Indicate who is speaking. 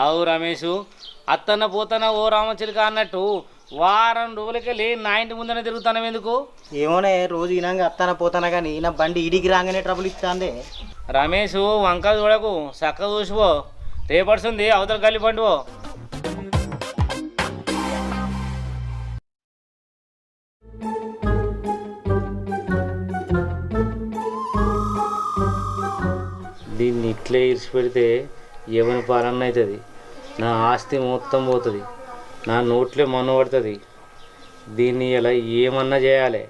Speaker 1: అవు రమేషు అత్తన్న పోతన ఓ రామచిలుక అన్నట్టు వారం రోజులకెళ్ళి నా ఇంటి ముందనే తిరుగుతాను ఎందుకు?
Speaker 2: ఏమోనే రోజు ఈనంగా అత్తాన పోతానా కానీ నా బండి ఇడికి రాగానే ట్రబుల్ ఇస్తాందే.
Speaker 1: రమేషు వంక చూడకు చక్క చూసిపో, రేపడుతుంది అవతల గల్లి పండువో. దీన్ని ఇట్లే ఇరిచి పెడితే ఎవరి పాలన అవుతుంది, నా ఆస్తి మొత్తం పోతుంది, నా నోట్లే మన్ను పడుతుంది. దీన్ని ఇలా ఏమన్నా చేయాలి.